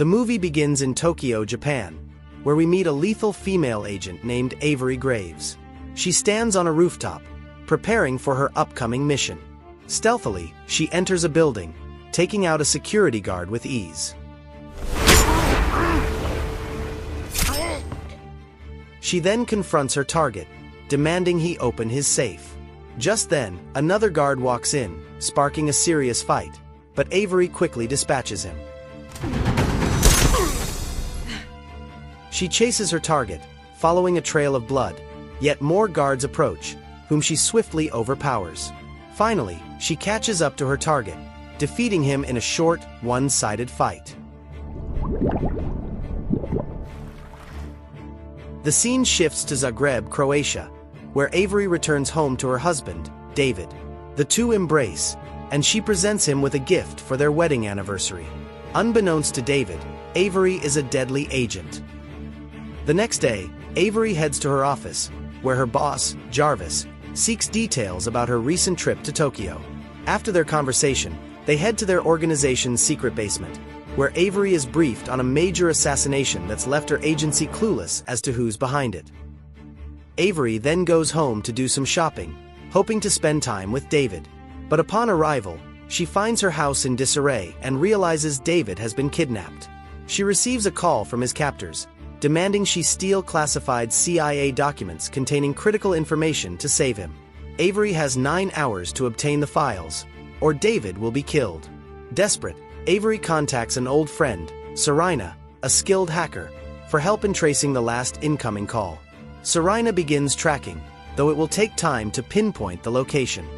The movie begins in Tokyo, Japan, where we meet a lethal female agent named Avery Graves. She stands on a rooftop, preparing for her upcoming mission. Stealthily, she enters a building, taking out a security guard with ease. She then confronts her target, demanding he open his safe. Just then, another guard walks in, sparking a serious fight, but Avery quickly dispatches him. She chases her target, following a trail of blood, yet more guards approach, whom she swiftly overpowers. Finally, she catches up to her target, defeating him in a short, one-sided fight. The scene shifts to Zagreb, Croatia, where Avery returns home to her husband, David. The two embrace, and she presents him with a gift for their wedding anniversary. Unbeknownst to David, Avery is a deadly agent. The next day, Avery heads to her office, where her boss, Jarvis, seeks details about her recent trip to Tokyo. After their conversation, they head to their organization's secret basement, where Avery is briefed on a major assassination that's left her agency clueless as to who's behind it. Avery then goes home to do some shopping, hoping to spend time with David. But upon arrival, she finds her house in disarray and realizes David has been kidnapped. She receives a call from his captors, demanding she steal classified CIA documents containing critical information to save him. Avery has 9 hours to obtain the files, or David will be killed. Desperate, Avery contacts an old friend, Serena, a skilled hacker, for help in tracing the last incoming call. Serena begins tracking, though it will take time to pinpoint the location.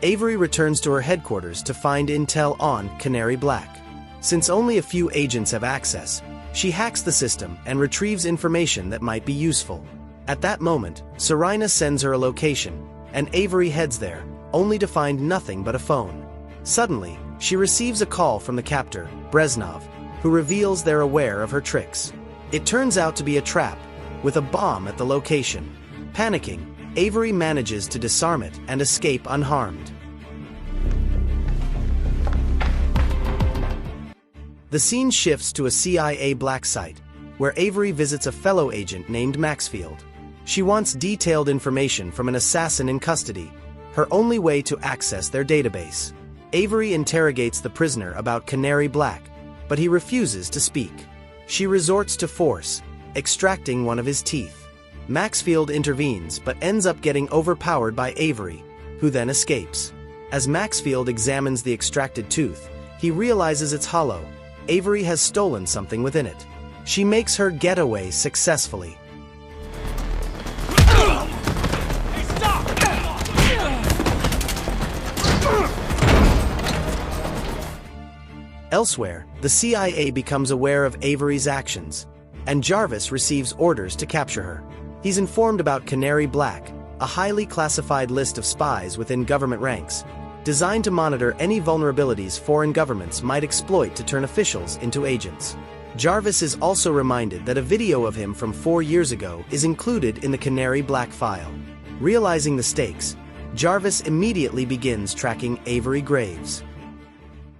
Avery returns to her headquarters to find intel on Canary Black. Since only a few agents have access, she hacks the system and retrieves information that might be useful. At that moment, Serena sends her a location, and Avery heads there, only to find nothing but a phone. Suddenly, she receives a call from the captor, Breznov, who reveals they're aware of her tricks. It turns out to be a trap, with a bomb at the location. Panicking, Avery manages to disarm it and escape unharmed. The scene shifts to a CIA black site, where Avery visits a fellow agent named Maxfield. She wants detailed information from an assassin in custody, her only way to access their database. Avery interrogates the prisoner about Canary Black, but he refuses to speak. She resorts to force, extracting one of his teeth. Maxfield intervenes but ends up getting overpowered by Avery, who then escapes. As Maxfield examines the extracted tooth, he realizes it's hollow. Avery has stolen something within it. She makes her getaway successfully. Hey, stop! Elsewhere, the CIA becomes aware of Avery's actions, and Jarvis receives orders to capture her. He's informed about Canary Black, a highly classified list of spies within government ranks, designed to monitor any vulnerabilities foreign governments might exploit to turn officials into agents. Jarvis is also reminded that a video of him from 4 years ago is included in the Canary Black file. Realizing the stakes, Jarvis immediately begins tracking Avery Graves.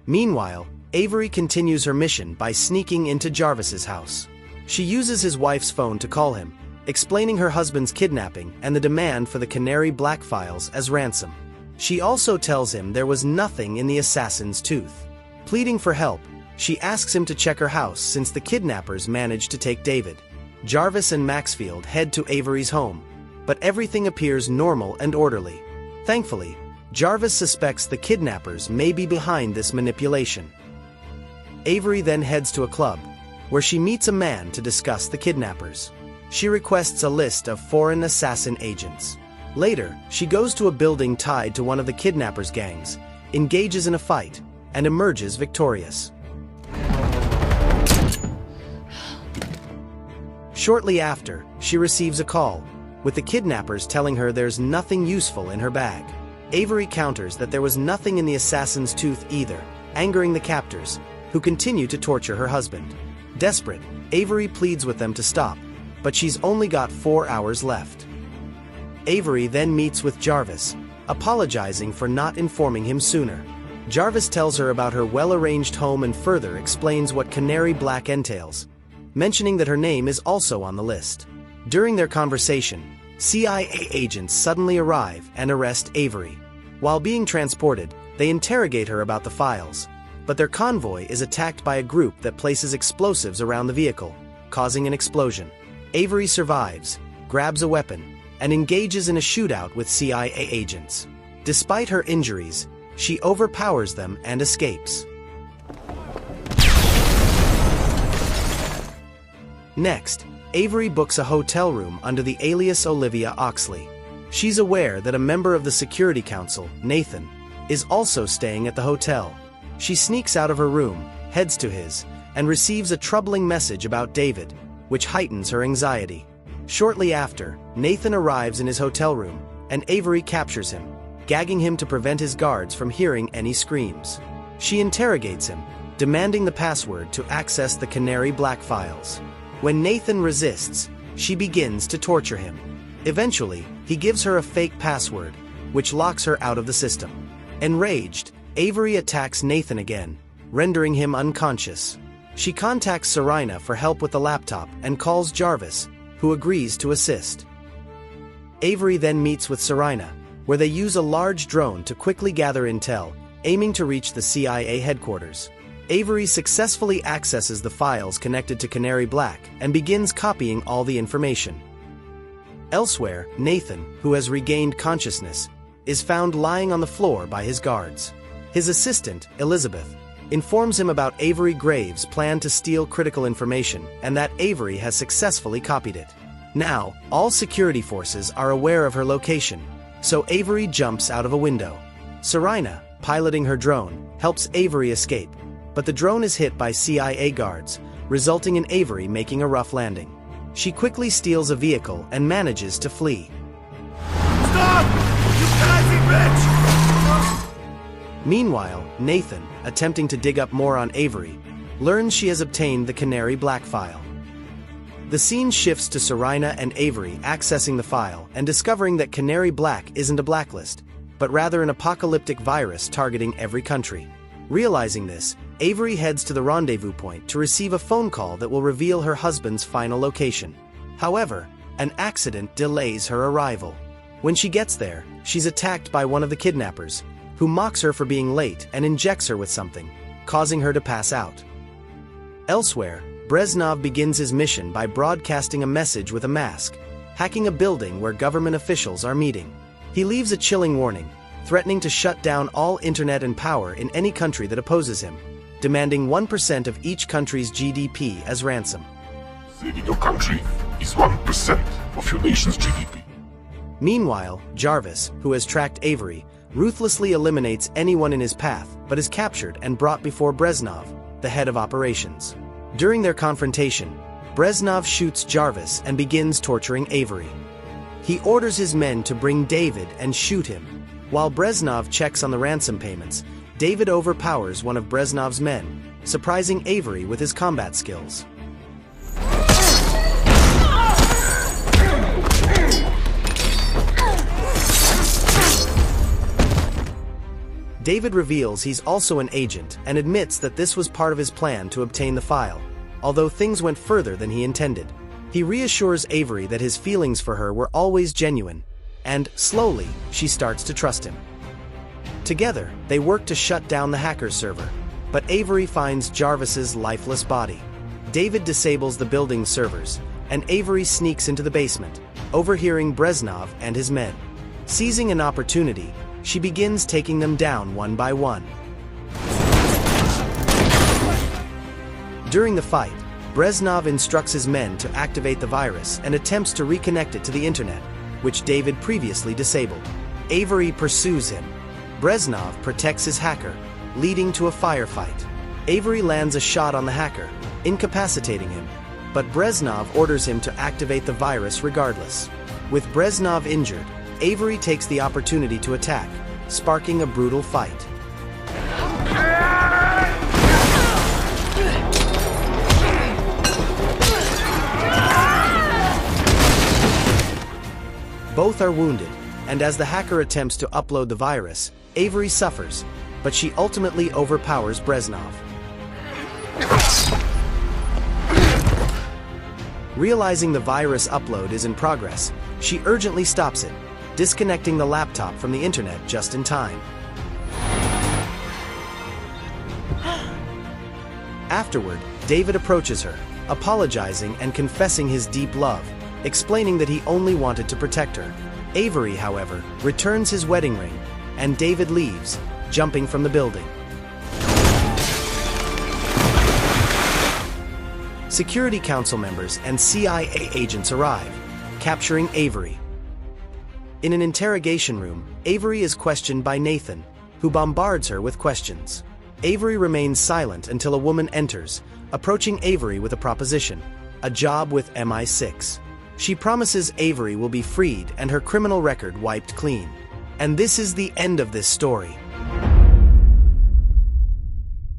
Meanwhile, Avery continues her mission by sneaking into Jarvis's house. She uses his wife's phone to call him, explaining her husband's kidnapping and the demand for the Canary Black files as ransom. She also tells him there was nothing in the assassin's tooth. Pleading for help, she asks him to check her house since the kidnappers managed to take David. Jarvis and Maxfield head to Avery's home, but everything appears normal and orderly. Thankfully, Jarvis suspects the kidnappers may be behind this manipulation. Avery then heads to a club, where she meets a man to discuss the kidnappers. She requests a list of foreign assassin agents. Later, she goes to a building tied to one of the kidnappers' gangs, engages in a fight, and emerges victorious. Shortly after, she receives a call, with the kidnappers telling her there's nothing useful in her bag. Avery counters that there was nothing in the assassin's tooth either, angering the captors, who continue to torture her husband. Desperate, Avery pleads with them to stop, but she's only got 4 hours left. Avery then meets with Jarvis, apologizing for not informing him sooner. Jarvis tells her about her well-arranged home and further explains what Canary Black entails, mentioning that her name is also on the list. During their conversation, CIA agents suddenly arrive and arrest Avery. While being transported, they interrogate her about the files, but their convoy is attacked by a group that places explosives around the vehicle, causing an explosion. Avery survives, grabs a weapon, and engages in a shootout with CIA agents. Despite her injuries, she overpowers them and escapes. Next, Avery books a hotel room under the alias Olivia Oxley. She's aware that a member of the Security Council, Nathan, is also staying at the hotel. She sneaks out of her room, heads to his, and receives a troubling message about David, which heightens her anxiety. Shortly after, Nathan arrives in his hotel room, and Avery captures him, gagging him to prevent his guards from hearing any screams. She interrogates him, demanding the password to access the Canary Black files. When Nathan resists, she begins to torture him. Eventually, he gives her a fake password, which locks her out of the system. Enraged, Avery attacks Nathan again, rendering him unconscious. She contacts Serena for help with the laptop and calls Jarvis, who agrees to assist. Avery then meets with Serena, where they use a large drone to quickly gather intel, aiming to reach the CIA headquarters. Avery successfully accesses the files connected to Canary Black and begins copying all the information. Elsewhere, Nathan, who has regained consciousness, is found lying on the floor by his guards. His assistant, Elizabeth, informs him about Avery Graves' plan to steal critical information and that Avery has successfully copied it. Now, all security forces are aware of her location, so Avery jumps out of a window. Serena, piloting her drone, helps Avery escape, but the drone is hit by CIA guards, resulting in Avery making a rough landing. She quickly steals a vehicle and manages to flee. Stop! You crazy bitch! Meanwhile, Nathan, attempting to dig up more on Avery, learns she has obtained the Canary Black file. The scene shifts to Serena and Avery accessing the file and discovering that Canary Black isn't a blacklist, but rather an apocalyptic virus targeting every country. Realizing this, Avery heads to the rendezvous point to receive a phone call that will reveal her husband's final location. However, an accident delays her arrival. When she gets there, she's attacked by one of the kidnappers, who mocks her for being late and injects her with something, causing her to pass out. Elsewhere, Breznov begins his mission by broadcasting a message with a mask, hacking a building where government officials are meeting. He leaves a chilling warning, threatening to shut down all internet and power in any country that opposes him, demanding 1% of each country's GDP as ransom. Saving your country is 1% of your nation's GDP. Meanwhile, Jarvis, who has tracked Avery, ruthlessly eliminates anyone in his path but is captured and brought before Breznov, the head of operations. During their confrontation, Breznov shoots Jarvis and begins torturing Avery. He orders his men to bring David and shoot him. While Breznov checks on the ransom payments, David overpowers one of Breznov's men, surprising Avery with his combat skills. David reveals he's also an agent and admits that this was part of his plan to obtain the file, although things went further than he intended. He reassures Avery that his feelings for her were always genuine, and, slowly, she starts to trust him. Together, they work to shut down the hacker's server, but Avery finds Jarvis's lifeless body. David disables the building's servers, and Avery sneaks into the basement, overhearing Breznov and his men. Seizing an opportunity, she begins taking them down one by one. During the fight, Breznov instructs his men to activate the virus and attempts to reconnect it to the internet, which David previously disabled. Avery pursues him. Breznov protects his hacker, leading to a firefight. Avery lands a shot on the hacker, incapacitating him, but Breznov orders him to activate the virus regardless. With Breznov injured, Avery takes the opportunity to attack, sparking a brutal fight. Both are wounded, and as the hacker attempts to upload the virus, Avery suffers, but she ultimately overpowers Breznov. Realizing the virus upload is in progress, she urgently stops it, disconnecting the laptop from the internet just in time. Afterward, David approaches her, apologizing and confessing his deep love, explaining that he only wanted to protect her. Avery, however, returns his wedding ring, and David leaves, jumping from the building. Security Council members and CIA agents arrive, capturing Avery. In an interrogation room, Avery is questioned by Nathan, who bombards her with questions. Avery remains silent until a woman enters, approaching Avery with a proposition: a job with MI6. She promises Avery will be freed and her criminal record wiped clean. And this is the end of this story.